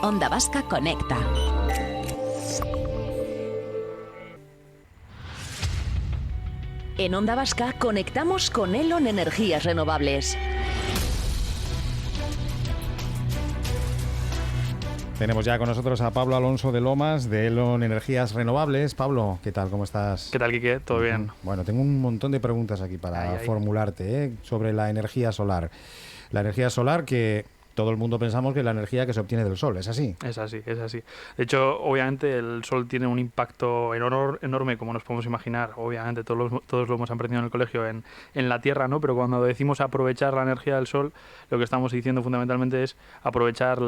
Onda Vasca Conecta. En Onda Vasca conectamos con Elon Energías Renovables. Tenemos ya con nosotros a Pablo Alonso de Lomas, de Elon Energías Renovables. Pablo, ¿qué tal? ¿Cómo estás? ¿Qué tal, Quique? ¿Todo bien? Bueno, tengo un montón de preguntas aquí para formularte sobre la energía solar. La energía solar que todo el mundo pensamos que es la energía que se obtiene del sol, ¿es así? Es así, es así. De hecho, obviamente el sol tiene un impacto enorme, como nos podemos imaginar. Obviamente todos lo hemos aprendido en el colegio en la Tierra, ¿no? Pero cuando decimos aprovechar la energía del sol, lo que estamos diciendo fundamentalmente es aprovechar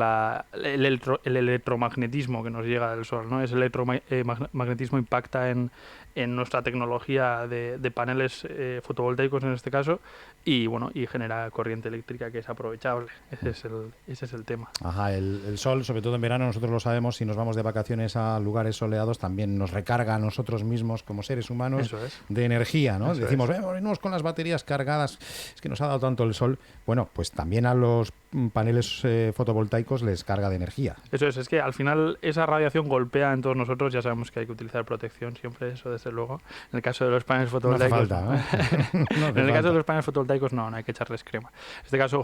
el electromagnetismo que nos llega del sol, ¿no? Ese electromagnetismo impacta en nuestra tecnología de paneles fotovoltaicos en este caso y genera corriente eléctrica que es aprovechable. Ese es el tema. Ajá, el sol, sobre todo en verano, nosotros lo sabemos, si nos vamos de vacaciones a lugares soleados, también nos recarga a nosotros mismos como seres humanos de energía, ¿no? Decimos, venimos con las baterías cargadas, es que nos ha dado tanto el sol. Bueno, pues también a los paneles fotovoltaicos les carga de energía. Eso es que al final esa radiación golpea en todos nosotros, ya sabemos que hay que utilizar protección siempre, eso desde luego. En el caso de los paneles fotovoltaicos... No hace falta, ¿no? En el caso de los paneles fotovoltaicos no hay que echarles crema. En este caso,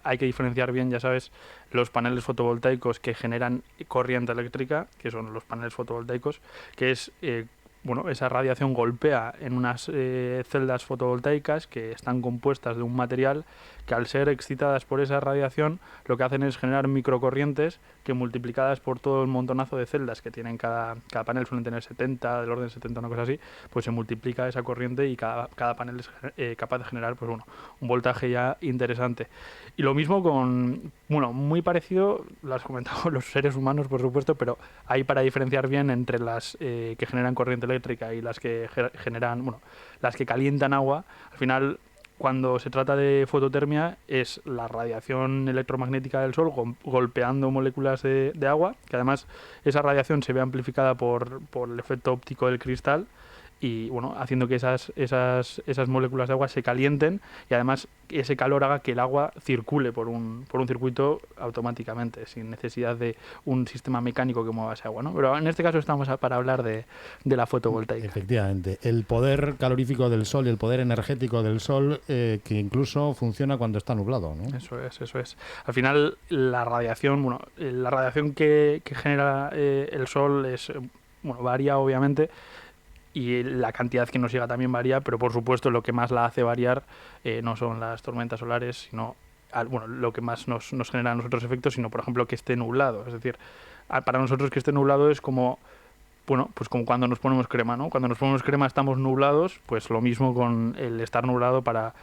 hay que diferenciar bien, ya sabes, los paneles fotovoltaicos que generan corriente eléctrica, que son los paneles fotovoltaicos, que es... esa radiación golpea en unas celdas fotovoltaicas que están compuestas de un material que al ser excitadas por esa radiación lo que hacen es generar microcorrientes que multiplicadas por todo el montonazo de celdas que tienen cada panel, suelen tener 70, del orden de 70, una cosa así, pues se multiplica esa corriente y cada panel es capaz de generar un voltaje ya interesante. Y lo mismo muy parecido, lo has comentado, los seres humanos, por supuesto, pero hay para diferenciar bien entre las que generan corriente eléctrica y las que las que calientan agua. Al final, cuando se trata de fototermia, es la radiación electromagnética del sol golpeando moléculas de agua, que además esa radiación se ve amplificada por el efecto óptico del cristal y haciendo que esas moléculas de agua se calienten y además ese calor haga que el agua circule por un circuito automáticamente, sin necesidad de un sistema mecánico que mueva ese agua, ¿no? Pero en este caso estamos para hablar de la fotovoltaica. Efectivamente, el poder calorífico del sol y el poder energético del sol que incluso funciona cuando está nublado, ¿no? Eso es. Al final la radiación, que genera el sol es varía obviamente. Y la cantidad que nos llega también varía, pero por supuesto lo que más la hace variar no son las tormentas solares, sino lo que más nos genera a nosotros efectos, sino por ejemplo que esté nublado. Es decir, para nosotros que esté nublado es como pues como cuando nos ponemos crema, ¿no? Cuando nos ponemos crema estamos nublados, pues lo mismo con el estar nublado para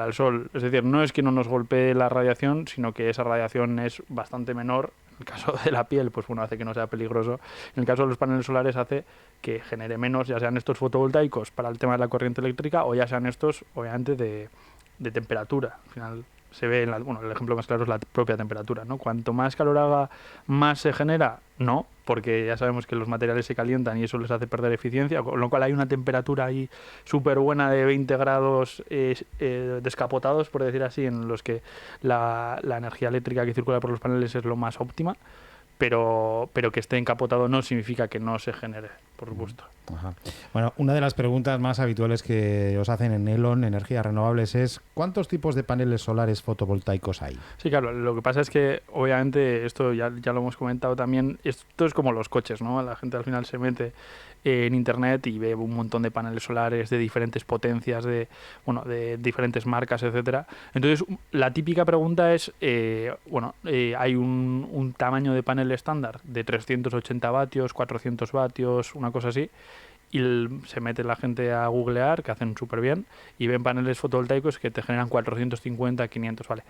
el sol. Es decir, no es que no nos golpee la radiación, sino que esa radiación es bastante menor. En el caso de la piel, pues hace que no sea peligroso. En el caso de los paneles solares hace que genere menos, ya sean estos fotovoltaicos para el tema de la corriente eléctrica o ya sean estos, obviamente, de temperatura. Al final se ve, el ejemplo más claro es la propia temperatura, ¿no? Cuanto más calor haga, más se genera, no, porque ya sabemos que los materiales se calientan y eso les hace perder eficiencia, con lo cual hay una temperatura ahí súper buena de 20 grados descapotados, por decir así, en los que la energía eléctrica que circula por los paneles es lo más óptima, pero que esté encapotado no significa que no se genere, por supuesto. Ajá. Bueno, una de las preguntas más habituales que os hacen en Elon Energías Renovables es ¿cuántos tipos de paneles solares fotovoltaicos hay? Sí, claro, lo que pasa es que obviamente esto ya lo hemos comentado también, esto es como los coches, ¿no? La gente al final se mete en internet y ve un montón de paneles solares de diferentes potencias, de diferentes marcas, etcétera. Entonces, la típica pregunta es, hay un tamaño de panel estándar de 380 vatios, 400 vatios, una cosa así, y se mete la gente a googlear, que hacen súper bien, y ven paneles fotovoltaicos que te generan 450, 500, ¿vale?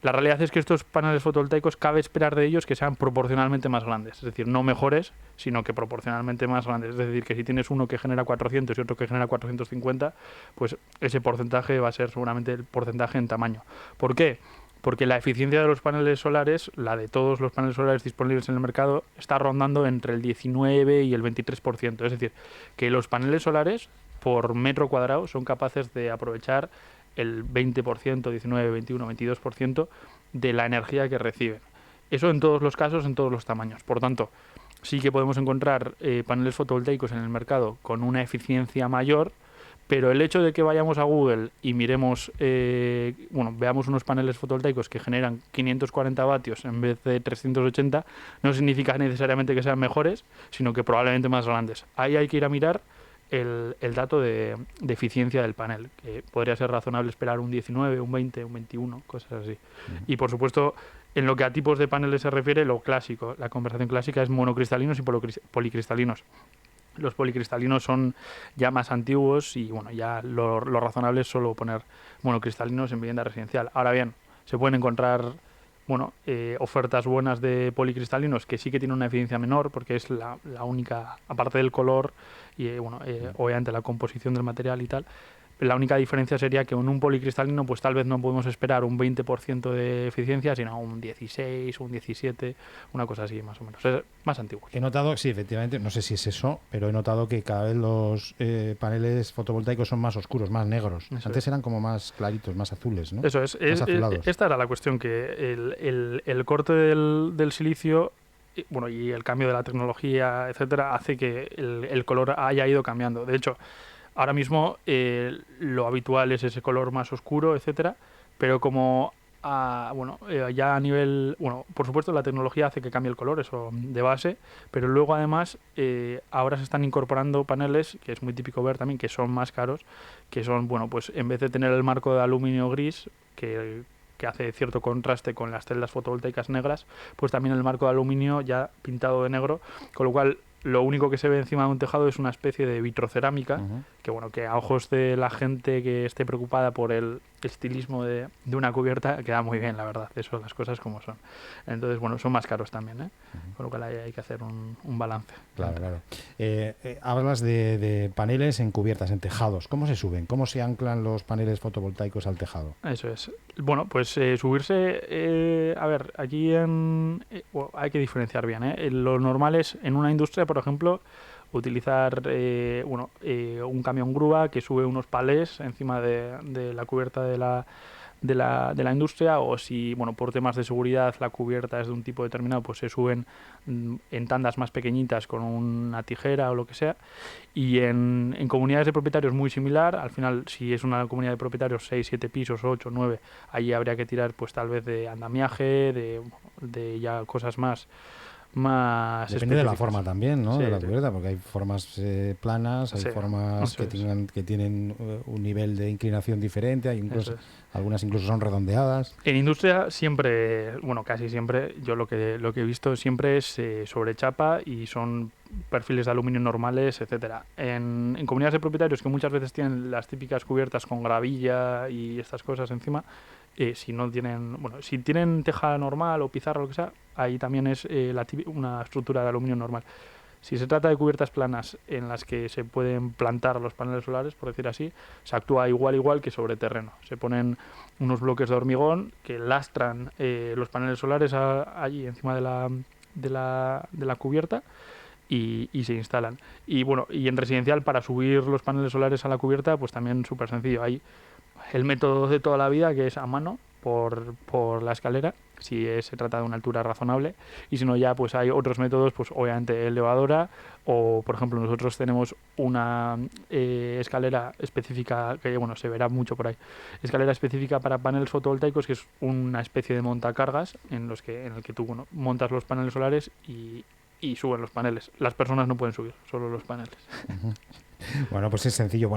La realidad es que estos paneles fotovoltaicos cabe esperar de ellos que sean proporcionalmente más grandes, es decir, no mejores, sino que proporcionalmente más grandes. Es decir, que si tienes uno que genera 400 y otro que genera 450, pues ese porcentaje va a ser seguramente el porcentaje en tamaño. ¿Por qué? Porque la eficiencia de los paneles solares, la de todos los paneles solares disponibles en el mercado, está rondando entre el 19 y el 23%. Es decir, que los paneles solares por metro cuadrado son capaces de aprovechar el 20%, 19, 21, 22% de la energía que reciben. Eso en todos los casos, en todos los tamaños. Por tanto, sí que podemos encontrar paneles fotovoltaicos en el mercado con una eficiencia mayor, pero el hecho de que vayamos a Google y miremos, veamos unos paneles fotovoltaicos que generan 540 vatios en vez de 380, no significa necesariamente que sean mejores, sino que probablemente más grandes. Ahí hay que ir a mirar el dato de eficiencia del panel, que podría ser razonable esperar un 19, un 20, un 21, cosas así. Y por supuesto, en lo que a tipos de paneles se refiere, lo clásico, la conversación clásica es monocristalinos y policristalinos. Los policristalinos son ya más antiguos y bueno, ya lo razonable es solo poner monocristalinos en vivienda residencial. Ahora bien, se pueden encontrar ofertas buenas de policristalinos que sí que tienen una eficiencia menor, porque es la única, aparte del color y obviamente la composición del material y tal. La única diferencia sería que en un policristalino pues tal vez no podemos esperar un 20% de eficiencia, sino un 16, un 17, una cosa así más o menos. Es más antiguo. He notado, sí, efectivamente, no sé si es eso, pero he notado que cada vez los paneles fotovoltaicos son más oscuros, más negros. Eso Antes eran como más claritos, más azules, ¿no? Eso es. Más azulados. Esta era la cuestión, que el corte del silicio y el cambio de la tecnología, etcétera, hace que el color haya ido cambiando. De hecho, ahora mismo lo habitual es ese color más oscuro, etcétera, pero como ya a nivel... por supuesto la tecnología hace que cambie el color, eso de base, pero luego además ahora se están incorporando paneles, que es muy típico ver también, que son más caros, que son, pues en vez de tener el marco de aluminio gris, que hace cierto contraste con las celdas fotovoltaicas negras, pues también el marco de aluminio ya pintado de negro, con lo cual lo único que se ve encima de un tejado es una especie de vitrocerámica, que a ojos de la gente que esté preocupada por el estilismo de una cubierta queda muy bien, la verdad, eso, las cosas como son. Entonces, son más caros también, con lo cual hay que hacer un balance. Claro. Hablas de paneles en cubiertas, en tejados. ¿Cómo se suben? ¿Cómo se anclan los paneles fotovoltaicos al tejado? Eso es. Pues subirse, aquí hay que diferenciar bien. Lo normal es, en una industria, por ejemplo, utilizar un camión grúa que sube unos palés encima de la cubierta de la industria, o si por temas de seguridad la cubierta es de un tipo determinado, pues se suben en tandas más pequeñitas con una tijera o lo que sea. Y en comunidades de propietarios muy similar. Al final, si es una comunidad de propietarios 6, 7 pisos, 8, 9, allí habría que tirar pues tal vez de andamiaje, de ya cosas más depende de la forma también, ¿no? Sí, de la cubierta, porque hay formas planas, hay formas que tienen un nivel de inclinación diferente, hay algunas incluso son redondeadas. En industria siempre, casi siempre, yo lo que he visto siempre es sobre chapa y son perfiles de aluminio normales, etcétera. En comunidades de propietarios que muchas veces tienen las típicas cubiertas con gravilla y estas cosas encima, si no tienen, si tienen teja normal o pizarra o lo que sea, ahí también es una estructura de aluminio normal. Si se trata de cubiertas planas en las que se pueden plantar los paneles solares, por decir así, se actúa igual que sobre terreno. Se ponen unos bloques de hormigón que lastran los paneles solares allí encima de la cubierta y se instalan. Y en residencial, para subir los paneles solares a la cubierta, pues también súper sencillo. Hay el método de toda la vida, que es a mano por la escalera, si se trata de una altura razonable, y si no, ya pues hay otros métodos, pues obviamente elevadora, o por ejemplo nosotros tenemos una escalera específica que se verá mucho por ahí, escalera específica para paneles fotovoltaicos, que es una especie de montacargas en el que tú montas los paneles solares y suben los paneles. Las personas no pueden subir, solo los paneles. Bueno, pues es sencillo,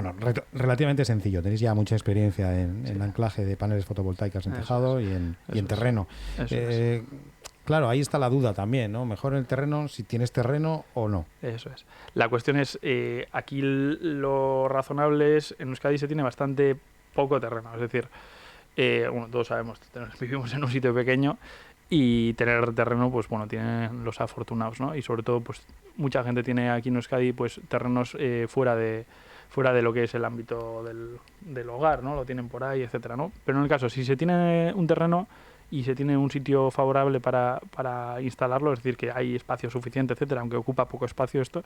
relativamente sencillo. Tenéis ya mucha experiencia en anclaje de paneles fotovoltaicos en tejado y en terreno. Claro, ahí está la duda también, ¿no? Mejor en el terreno, si tienes terreno o no. Eso es. La cuestión es, aquí lo razonable es, en Euskadi se tiene bastante poco terreno. Es decir, todos sabemos, vivimos en un sitio pequeño, y tener terreno, pues tienen los afortunados, ¿no? Y sobre todo, pues mucha gente tiene aquí en Euskadi pues terrenos fuera de lo que es el ámbito del hogar, ¿no? Lo tienen por ahí, etcétera, ¿no? Pero en el caso, si se tiene un terreno y se tiene un sitio favorable para instalarlo, es decir, que hay espacio suficiente, etcétera, aunque ocupa poco espacio esto,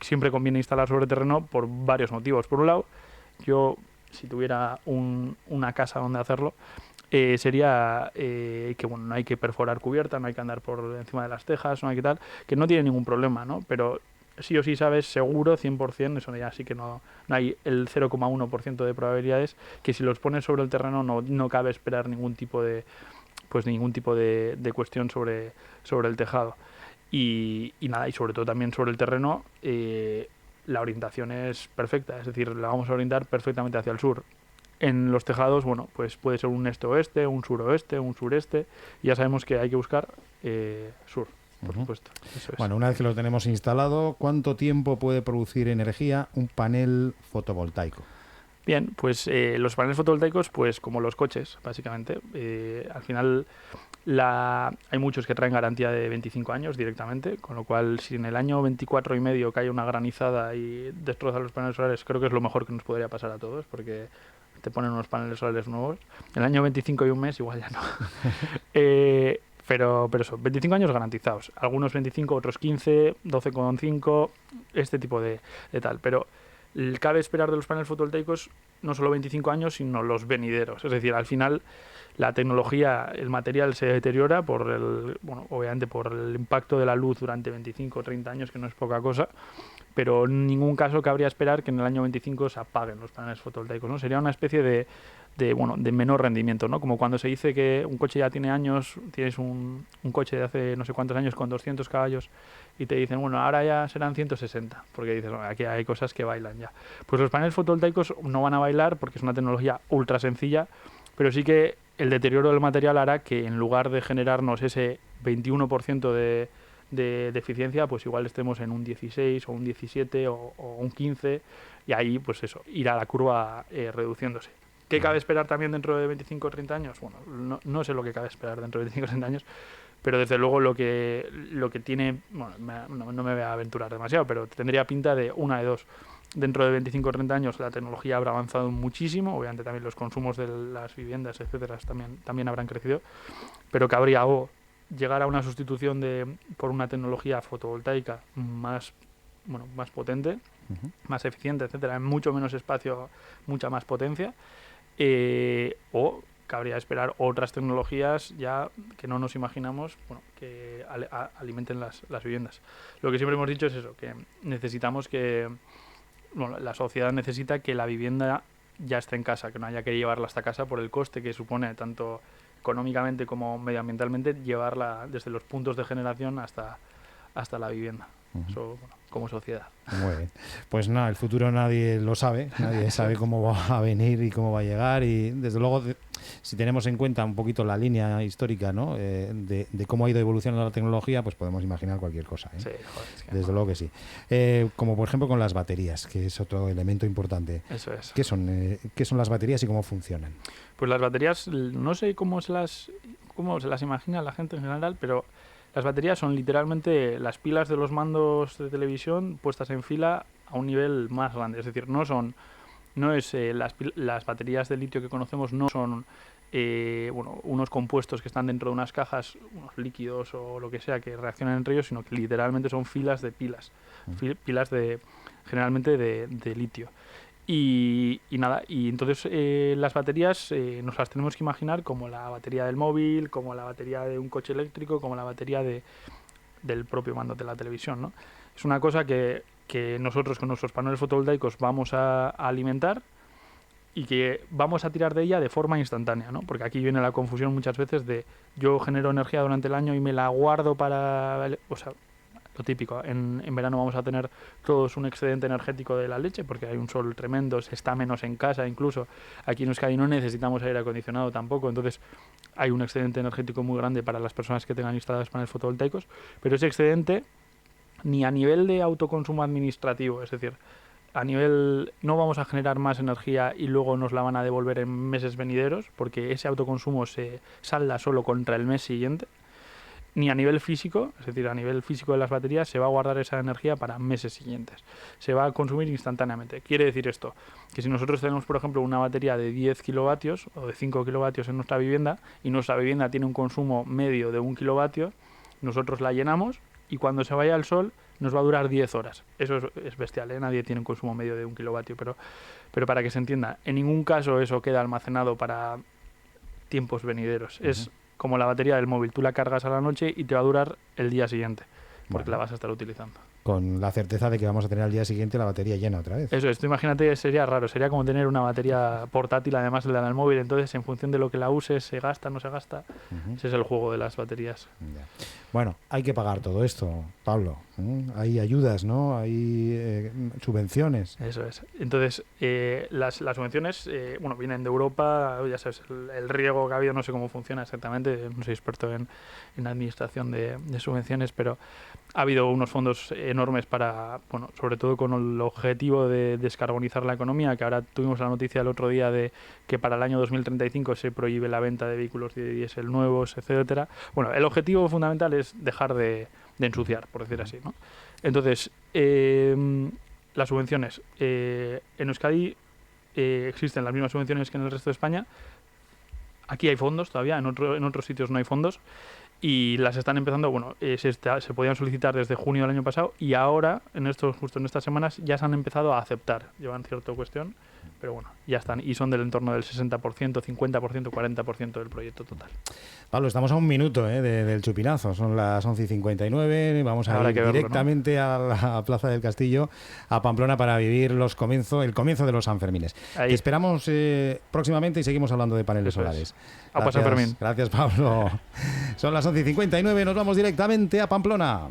siempre conviene instalar sobre terreno por varios motivos. Por un lado, yo, si tuviera una casa donde hacerlo, sería que bueno, no hay que perforar cubierta, no hay que andar por encima de las tejas, no hay que tal, que no tiene ningún problema, ¿no? Pero sí o sí sabes seguro, 100%, eso ya sí que no hay el 0,1% de probabilidades, que si los pones sobre el terreno no cabe esperar ningún tipo de cuestión sobre el tejado. Y nada, y sobre todo también sobre el terreno, la orientación es perfecta, es decir, la vamos a orientar perfectamente hacia el sur. En los tejados, bueno, pues puede ser un este-oeste, un suroeste, un sureste, y ya sabemos que hay que buscar sur, por supuesto. Eso es. Bueno, una vez que lo tenemos instalado, ¿cuánto tiempo puede producir energía un panel fotovoltaico? Bien, pues los paneles fotovoltaicos, pues como los coches, básicamente. Al final hay muchos que traen garantía de 25 años directamente, con lo cual si en el año 24 y medio cae una granizada y destroza los paneles solares, creo que es lo mejor que nos podría pasar a todos, porque te ponen unos paneles solares nuevos. En el año 25 y un mes igual ya no. Pero eso, 25 años garantizados. Algunos 25, otros 15, 12,5, este tipo de tal. Pero cabe esperar de los paneles fotovoltaicos no solo 25 años, sino los venideros. Es decir, al final la tecnología, el material se deteriora obviamente por el impacto de la luz durante 25 o 30 años, que no es poca cosa, pero en ningún caso cabría esperar que en el año 25 se apaguen los paneles fotovoltaicos, ¿no? Sería una especie de menor rendimiento, ¿no? Como cuando se dice que un coche ya tiene años, tienes un coche de hace no sé cuántos años con 200 caballos y te dicen, bueno, ahora ya serán 160, porque dices, bueno, aquí hay cosas que bailan ya. Pues los paneles fotovoltaicos no van a bailar porque es una tecnología ultra sencilla, pero sí que el deterioro del material hará que en lugar de generarnos ese 21% de eficiencia, pues igual estemos en un 16 o un 17 o un 15, y ahí pues eso, irá la curva reduciéndose. ¿Qué cabe esperar también dentro de 25 o 30 años? Bueno, no sé lo que cabe esperar dentro de 25 o 30 años, pero desde luego lo que tiene, bueno, no me voy a aventurar demasiado, pero tendría pinta de una de dos. Dentro de 25 o 30 años la tecnología habrá avanzado muchísimo, obviamente también los consumos de las viviendas, etcétera, también habrán crecido, pero cabría llegar a una sustitución por una tecnología fotovoltaica más potente, más eficiente, etcétera, en mucho menos espacio, mucha más potencia, o cabría esperar otras tecnologías ya que no nos imaginamos, que alimenten las viviendas. Lo que siempre hemos dicho es eso, que necesitamos la sociedad necesita que la vivienda ya esté en casa, que no haya que llevarla hasta casa por el coste que supone tanto económicamente como medioambientalmente llevarla desde los puntos de generación hasta la vivienda. Eso, como sociedad. Muy bien. Pues nada, el futuro nadie lo sabe, nadie sabe cómo va a venir y cómo va a llegar, y desde luego si tenemos en cuenta un poquito la línea histórica, ¿no? de cómo ha ido evolucionando la tecnología, pues podemos imaginar cualquier cosa, ¿eh? Sí, joder, es que desde luego que sí. Como por ejemplo con las baterías, que es otro elemento importante. Eso es. ¿Qué son las baterías y cómo funcionan? Pues las baterías, no sé cómo se las imagina la gente en general, pero las baterías son literalmente las pilas de los mandos de televisión puestas en fila a un nivel más grande. Es decir, las baterías de litio que conocemos no son unos compuestos que están dentro de unas cajas, unos líquidos o lo que sea que reaccionan entre ellos, sino que literalmente son filas de pilas, pilas generalmente de litio. Y nada, y entonces las baterías nos las tenemos que imaginar como la batería del móvil, como la batería de un coche eléctrico, como la batería del propio mando de la televisión, ¿no? Es una cosa que nosotros con nuestros paneles fotovoltaicos vamos a alimentar y que vamos a tirar de ella de forma instantánea, ¿no? Porque aquí viene la confusión muchas veces de yo genero energía durante el año y me la guardo para... lo típico, en verano vamos a tener todos un excedente energético de la leche porque hay un sol tremendo, se está menos en casa incluso. Aquí en Euskadi no necesitamos aire acondicionado tampoco, entonces hay un excedente energético muy grande para las personas que tengan instalados paneles fotovoltaicos, pero ese excedente ni a nivel de autoconsumo administrativo, es decir, a nivel no vamos a generar más energía y luego nos la van a devolver en meses venideros porque ese autoconsumo se salda solo contra el mes siguiente, ni a nivel físico, es decir, a nivel físico de las baterías se va a guardar esa energía para meses siguientes. Se va a consumir instantáneamente. Quiere decir esto, que si nosotros tenemos, por ejemplo, una batería de 10 kilovatios o de 5 kilovatios en nuestra vivienda y nuestra vivienda tiene un consumo medio de 1 kilovatio, nosotros la llenamos y cuando se vaya al sol nos va a durar 10 horas. Eso es bestial, ¿eh? Nadie tiene un consumo medio de 1 kilovatio, pero para que se entienda, en ningún caso eso queda almacenado para tiempos venideros. Es como la batería del móvil, tú la cargas a la noche y te va a durar el día siguiente, porque la vas a estar utilizando. Con la certeza de que vamos a tener al día siguiente la batería llena otra vez. Eso es, tú imagínate, sería raro, sería como tener una batería portátil además de la del móvil, entonces en función de lo que la uses, se gasta, no se gasta. Ese es el juego de las baterías. Ya. Bueno, hay que pagar todo esto, Pablo. Hay ayudas, ¿no? Hay subvenciones. Eso es. Entonces, las subvenciones, vienen de Europa, ya sabes, el riego que ha habido, no sé cómo funciona exactamente, no soy experto en administración de subvenciones, pero ha habido unos fondos enormes para, sobre todo con el objetivo de descarbonizar la economía, que ahora tuvimos la noticia el otro día de que para el año 2035 se prohíbe la venta de vehículos de diésel nuevos, etcétera. Bueno, el objetivo fundamental es dejar de ensuciar, por decir así, ¿no? Entonces, las subvenciones. En Euskadi existen las mismas subvenciones que en el resto de España. Aquí hay fondos todavía, en otros sitios no hay fondos. Y las están empezando, se podían solicitar desde junio del año pasado y ahora, justo en estas semanas, ya se han empezado a aceptar. Llevan cierta cuestión, pero bueno, ya están. Y son del entorno del 60%, 50%, 40% del proyecto total. Pablo, estamos a un minuto del chupinazo. Son las 11:59. Vamos a ir directamente a la Plaza del Castillo, a Pamplona, para vivir el comienzo de los Sanfermines. Te esperamos próximamente y seguimos hablando de paneles solares. A pasar Fermín. Gracias, Pablo. Son las 11:59. Nos vamos directamente a Pamplona.